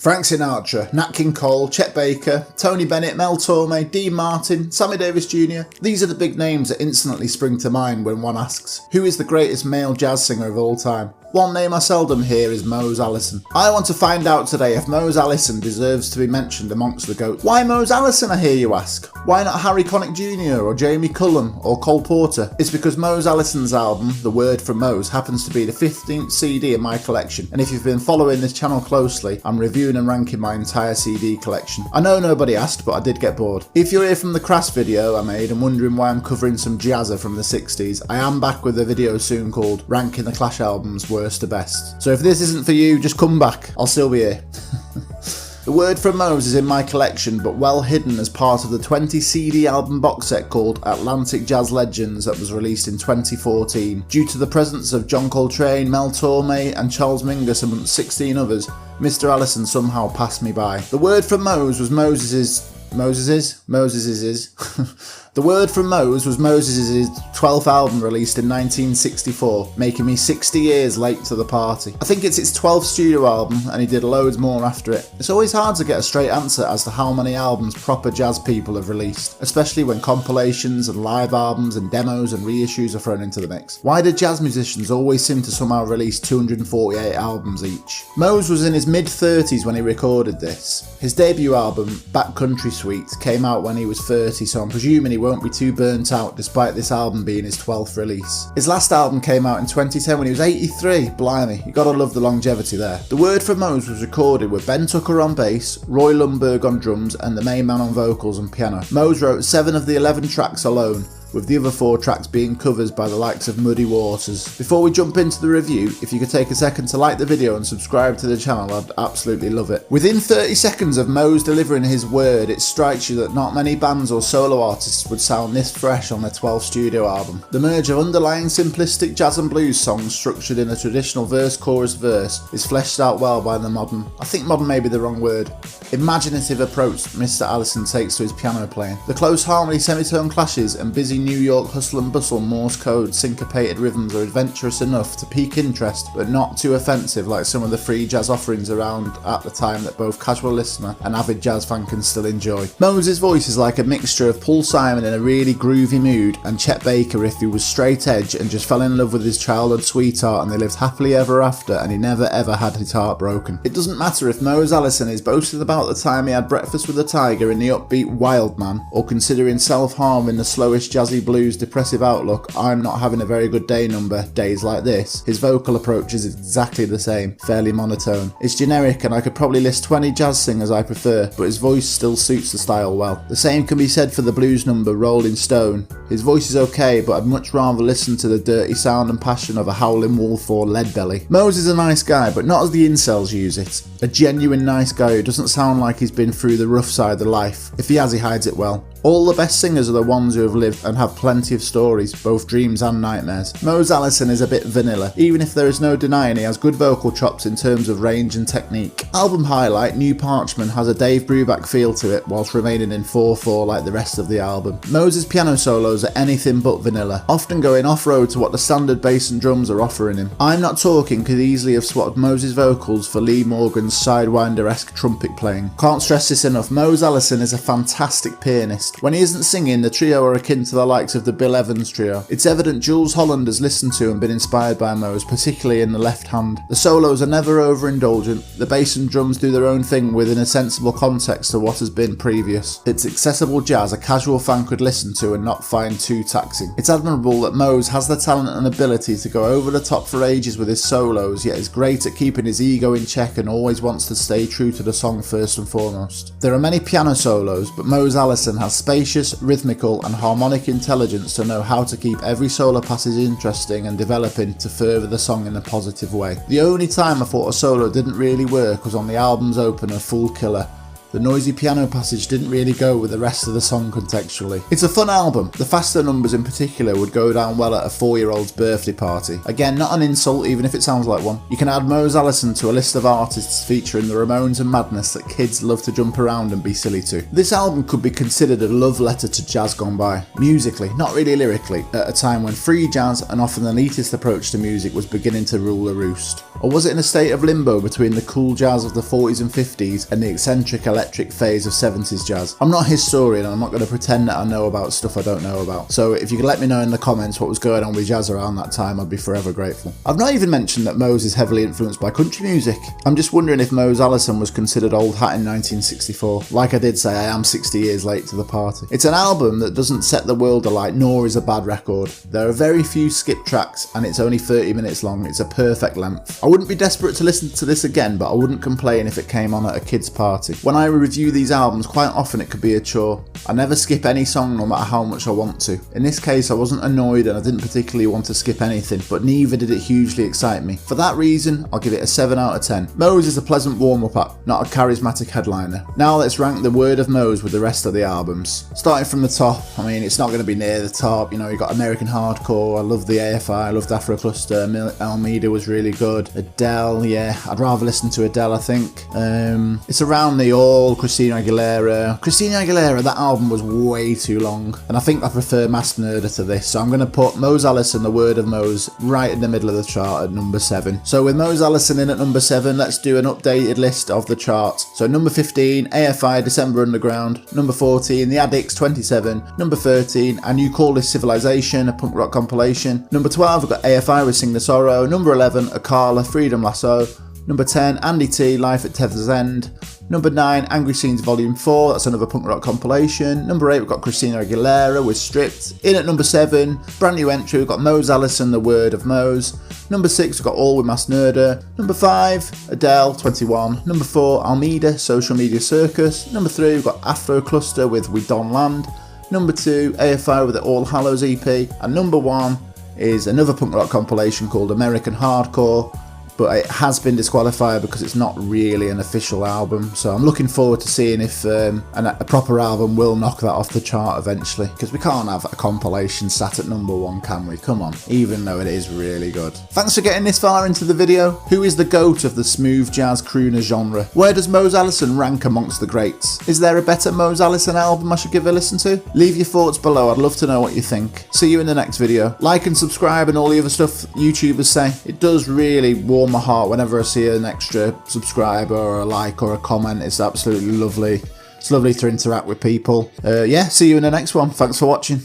Frank Sinatra, Nat King Cole, Chet Baker, Tony Bennett, Mel Torme, Dean Martin, Sammy Davis Jr. These are the big names that instantly spring to mind when one asks, who is the greatest male jazz singer of all time? One name I seldom hear is Mose Allison. I want to find out today if Mose Allison deserves to be mentioned amongst the GOATs. Why Mose Allison, I hear you ask? Why not Harry Connick Jr. or Jamie Cullum or Cole Porter? It's because Mose Allison's album, The Word From Mose, happens to be the 15th CD in my collection, and if you've been following this channel closely, I'm reviewing and ranking my entire CD collection. I know nobody asked, but I did get bored. If you're here from the Crass video I made and wondering why I'm covering some jazzer from the 60s, I am back with a video soon called Ranking the Clash Albums Worst to Best. So if this isn't for you, just come back, I'll still be here. The Word From Mose is in my collection, but well hidden as part of the 20 CD album box set called Atlantic Jazz Legends that was released in 2014. Due to the presence of John Coltrane, Mel Torme and Charles Mingus amongst 16 others, Mr. Allison somehow passed me by. The Word From Mose was Moses's The Word From Mose was Moses' 12th album released in 1964, making me 60 years late to the party. I think it's its 12th studio album, and he did loads more after it. It's always hard to get a straight answer as to how many albums proper jazz people have released, especially when compilations and live albums and demos and reissues are thrown into the mix. Why do jazz musicians always seem to somehow release 248 albums each? Mose was in his mid-30s when he recorded this. His debut album, Backcountry Suite, came out when he was 30, so I'm presuming he won't be too burnt out despite this album being his 12th release. His last album came out in 2010 when he was 83, blimey, you gotta love the longevity there. The Word From Mose was recorded with Ben Tucker on bass, Roy Lundberg on drums and the main man on vocals and piano. Mose wrote 7 of the 11 tracks alone, with the other 4 tracks being covers by the likes of Muddy Waters. Before we jump into the review, if you could take a second to like the video and subscribe to the channel, I'd absolutely love it. Within 30 seconds of Mose delivering his word, it strikes you that not many bands or solo artists would sound this fresh on their 12th studio album. The merge of underlying simplistic jazz and blues songs structured in a traditional verse-chorus-verse is fleshed out well by the modern may be the wrong word, imaginative approach Mr. Allison takes to his piano playing. The close harmony semitone clashes and busy New York hustle and bustle Morse code syncopated rhythms are adventurous enough to pique interest but not too offensive like some of the free jazz offerings around at the time that both casual listener and avid jazz fan can still enjoy. Mose's voice is like a mixture of Paul Simon in a really groovy mood and Chet Baker if he was straight edge and just fell in love with his childhood sweetheart and they lived happily ever after and he never ever had his heart broken. It doesn't matter if Mose Allison is boasting about the time he had breakfast with a tiger in the upbeat Wild Man or considering self-harm in the slowest jazzy blues depressive outlook I'm not having a very good day number days like this. His vocal approach is exactly the same, fairly monotone. It's generic and I could probably list 20 jazz singers I prefer, but his voice still suits the style well. The same can be said for the blues number Rolling Stone. His voice is okay, but I'd much rather listen to the dirty sound and passion of a howling wolf or Leadbelly. Mose is a nice guy, but not as the incels use it. A genuine nice guy who doesn't sound like he's been through the rough side of life. If he has, he hides it well. All the best singers are the ones who have lived and have plenty of stories, both dreams and nightmares. Mose Allison is a bit vanilla, even if there is no denying he has good vocal chops in terms of range and technique. Album highlight, New Parchment, has a Dave Brubeck feel to it whilst remaining in 4/4 like the rest of the album. Mose's piano solos are anything but vanilla, often going off-road to what the standard bass and drums are offering him. I'm not talking could easily have swapped Mose's vocals for Lee Morgan's Sidewinder-esque trumpet playing. Can't stress this enough, Mose Allison is a fantastic pianist. When he isn't singing, the trio are akin to the likes of the Bill Evans trio. It's evident Jules Holland has listened to and been inspired by Mose, particularly in the left hand. The solos are never overindulgent, the bass and drums do their own thing within a sensible context to what has been previous. It's accessible jazz a casual fan could listen to and not find too taxing. It's admirable that Mose has the talent and ability to go over the top for ages with his solos, yet is great at keeping his ego in check and always wants to stay true to the song first and foremost. There are many piano solos, but Mose Allison has spacious, rhythmical and harmonic intelligence to know how to keep every solo passage interesting and developing to further the song in a positive way. The only time I thought a solo didn't really work was on the album's opener, Fool Killer. The noisy piano passage didn't really go with the rest of the song contextually. It's a fun album. The faster numbers in particular would go down well at a 4-year-old's birthday party. Again, not an insult even if it sounds like one. You can add Mose Allison to a list of artists featuring the Ramones and madness that kids love to jump around and be silly to. This album could be considered a love letter to jazz gone by. Musically, not really lyrically, at a time when free jazz and often an elitist approach to music was beginning to rule the roost. Or was it in a state of limbo between the cool jazz of the 40s and 50s and the eccentric electric phase of 70s jazz? I'm not a historian and I'm not going to pretend that I know about stuff I don't know about. So if you could let me know in the comments what was going on with jazz around that time, I'd be forever grateful. I've not even mentioned that Mose is heavily influenced by country music. I'm just wondering if Mose Allison was considered old hat in 1964. Like I did say, I am 60 years late to the party. It's an album that doesn't set the world alight, nor is a bad record. There are very few skip tracks and it's only 30 minutes long. It's a perfect length. I wouldn't be desperate to listen to this again, but I wouldn't complain if it came on at a kid's party. When I review these albums, quite often it could be a chore. I never skip any song no matter how much I want to. In this case, I wasn't annoyed and I didn't particularly want to skip anything, but neither did it hugely excite me. For that reason, I'll give it a 7 out of 10. Mose is a pleasant warm-up act, not a charismatic headliner. Now let's rank the Word of Mose with the rest of the albums. Starting from the top, I mean, it's not going to be near the top. You know, you got American Hardcore, I love the AFI, I loved Afro Cluster, Almeida was really good. Adele, yeah, I'd rather listen to Adele, I think. It's Around the All, Christina Aguilera. Christina Aguilera, that album was way too long, and I think I prefer Masked Murder to this, so I'm going to put Mose Allison, The Word of Mose, right in the middle of the chart at number 7. So with Mose Allison in at number 7, let's do an updated list of the charts. So number 15, AFI, December Underground. Number 14, The Addicts, 27. Number 13, And You Call This Civilization, a punk rock compilation. Number 12, we've got AFI with Sing the Sorrow. Number 11, Akala, Freedom Lasso. Number 10, Andy T, Life at Tether's End. Number 9, Angry Scenes Volume 4, that's another punk rock compilation. Number 8, we've got Christina Aguilera with Stripped. In at number 7, brand new entry, we've got Mose Allison, The Word of Mose. Number 6, we've got All with Masked Murder. Number 5, Adele, 21. Number 4, Almeida, Social Media Circus. Number 3, we've got Afro Cluster with We Don Land. Number 2, AFI with the All Hallows EP. And number 1 is another punk rock compilation called American Hardcore, but it has been disqualified because it's not really an official album. So I'm looking forward to seeing if a proper album will knock that off the chart eventually, because we can't have a compilation sat at number 1, can we? Come on, even though it is really good. Thanks for getting this far into the video. Who is the GOAT of the smooth jazz crooner genre? Where does Mose Allison rank amongst the greats? Is there a better Mose Allison album I should give a listen to? Leave your thoughts below, I'd love to know what you think. See you in the next video. Like and subscribe and all the other stuff YouTubers say. It does really warm my heart whenever I see an extra subscriber or a like or a comment. It's absolutely lovely. It's lovely to interact with people. Yeah, see you in the next one. Thanks for watching.